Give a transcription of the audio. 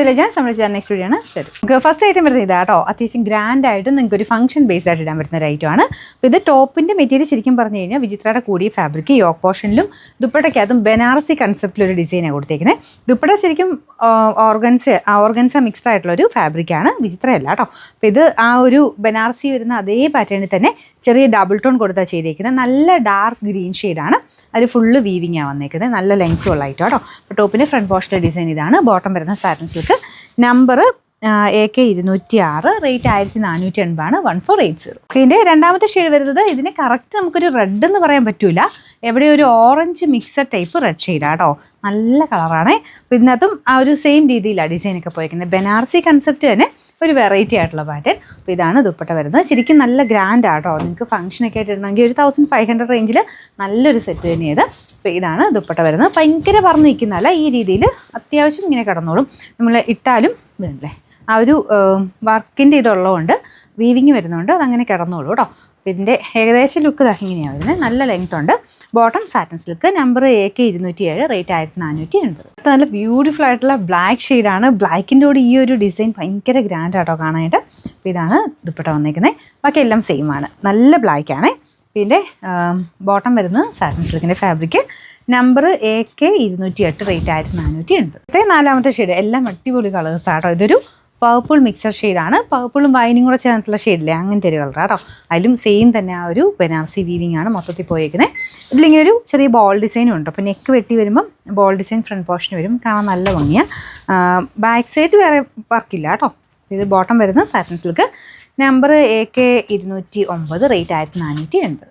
ഞാൻ സംബന്ധിച്ച next video ആണ് സ്റ്റഡി. നമുക്ക് ഫസ്റ്റ് ഐറ്റം വരുന്നത് ഇതാ കേട്ടോ. അത്യാവശ്യം ഗ്രാൻഡ് ആയിട്ട് നിങ്ങൾക്ക് ഒരു ഫംഗ്ഷൻ ബേസ്ഡ് ആയിട്ട് ഇടാൻ പറ്റുന്ന ഒരു ഐറ്റം ആണ്. അപ്പോൾ ഇത് ടോപ്പിൻ്റെ മെറ്റീരിയൽ ശരിക്കും പറഞ്ഞു കഴിഞ്ഞാൽ വിചിത്രയുടെ കൂടിയ ഫാബ്രിക് യോക്ക് പോർഷനിലും ദുപ്പട്ടയ്ക്കകത്തും ബനാറസി കൺസെപ്റ്റിലൊരു ഡിസൈനാണ് കൊടുത്തേക്കുന്നത്. ദുപ്പട്ട ശരിക്കും ഓർഗൻസ മിക്സ്ഡ് ആയിട്ടുള്ള ഒരു ഫാബ്രിക്കാണ്, വിചിത്രയല്ല കേട്ടോ. അപ്പോൾ ഇത് ആ ഒരു ബനാറസി വരുന്ന അതേ പാറ്റേണിൽ തന്നെ ചെറിയ ഡബിൾ ടോൺ കൊടുത്താൽ ചെയ്തേക്കുന്നത്. നല്ല ഡാർക്ക് ഗ്രീൻ ഷെയ്ഡാണ്, അത് ഫുള്ള് വീവിങ് ആണ് വന്നേക്കുന്നത്. നല്ല ലെങ്ത്തും ഉള്ള ഐറ്റം കേട്ടോ. അപ്പോൾ ടോപ്പിൻ്റെ ഫ്രണ്ട് പോർഷൻ്റെ ഡിസൈൻ ഇതാണ്. ബോട്ടം വരുന്ന satin silk, number AK 206, rate 1480 1480. ഇതിൻ്റെ രണ്ടാമത്തെ ഷെയ്ഡ് വരുന്നത് ഇതിന് കറക്റ്റ് നമുക്കൊരു റെഡ് എന്ന് പറയാൻ പറ്റൂല, എവിടെ ഒരു ഓറഞ്ച് മിക്സഡ് ടൈപ്പ് റെഡ് ഷെയ്ഡാണ് കേട്ടോ. നല്ല കളറാണ്. അപ്പോൾ ഇതിനകത്തും ആ ഒരു സെയിം രീതിയിലാണ് ഡിസൈനൊക്കെ പോയിരിക്കുന്നത്. ബനാറസി കൺസെപ്റ്റ് തന്നെ ഒരു വെറൈറ്റി ആയിട്ടുള്ള പാറ്റേൺ. അപ്പോൾ ഇതാണ് ദുപ്പട്ട വരുന്നത്. ശരിക്കും നല്ല ഗ്രാൻഡ് ആട്ടോ. നിങ്ങൾക്ക് ഫംഗ്ഷനൊക്കെ ആയിട്ട് ഇടണമെങ്കിൽ ഒരു 1500 റേഞ്ചിൽ നല്ലൊരു സെറ്റ് തന്നെയത്. അപ്പോൾ ഇതാണ് ദുപ്പട്ട വരുന്നത്. ഭയങ്കര പറഞ്ഞു നിൽക്കുന്നതല്ല, ഈ രീതിയിൽ അത്യാവശ്യം ഇങ്ങനെ കിടന്നോളും. നമ്മൾ ഇട്ടാലും ഇതല്ലേ ആ ഒരു വർക്കിൻ്റെ ഇതുള്ളതുകൊണ്ട് വീവിങ് വരുന്നതുകൊണ്ട് അതങ്ങനെ കിടന്നോളൂ കേട്ടോ. അപ്പോൾ ഇതിൻ്റെ ഏകദേശം ലുക്ക് ഇങ്ങനെയാണ് വരുന്നത്. നല്ല ലെങ്ത് ഉണ്ട്. Bottom satin silk, number AK 207, rate 1480. നല്ല ബ്യൂട്ടിഫുൾ ആയിട്ടുള്ള ബ്ലാക്ക് ഷെയ്ഡാണ്. ബ്ലാക്കിൻ്റെ കൂടെ ഈ ഒരു ഡിസൈൻ ഭയങ്കര ഗ്രാൻഡ് ആട്ടോ കാണാനായിട്ട്. അപ്പോൾ ഇതാണ് ദുപ്പട്ട വന്നേക്കുന്നത്. ബാക്കി എല്ലാം സെയിം ആണ്, നല്ല ബ്ലാക്കാണ്. പിന്നെ ബോട്ടം വരുന്നത് സാറ്റൻ സിൽക്കിൻ്റെ ഫാബ്രിക്, നമ്പർ AK 208, റേറ്റ് 1480. നാലാമത്തെ ഷെയ്ഡ് എല്ലാം അടിപൊളി കളേഴ്സ് ആട്ടോ. ഇതൊരു പർപ്പിൾ മിക്സർ ഷെയ്ഡാണ്. പർപ്പിളും വൈനും കൂടെ ചേർന്നിട്ടുള്ള ഷെയ്ഡില്ലേ, അങ്ങനത്തെ ഒരു കളർ കേട്ടോ. അതിലും സെയിം തന്നെ ആ ഒരു ബനാറസി വീവിങ് ആണ് മൊത്തത്തിൽ പോയേക്കുന്നത്. ഇതിലിങ്ങനെ ഒരു ചെറിയ ബോൾ ഡിസൈനും ഉണ്ട്. അപ്പോൾ നെക്ക് വെട്ടി വരുമ്പം ബോൾ ഡിസൈൻ ഫ്രണ്ട് പോർഷൻ വരും, കാണാൻ നല്ല ഭംഗിയാണ്. ബാക്ക് സൈഡ് വേറെ വർക്കില്ല കേട്ടോ. ഇത് ബോട്ടം വരുന്നത് satin silk, number AK 209, rate 1480.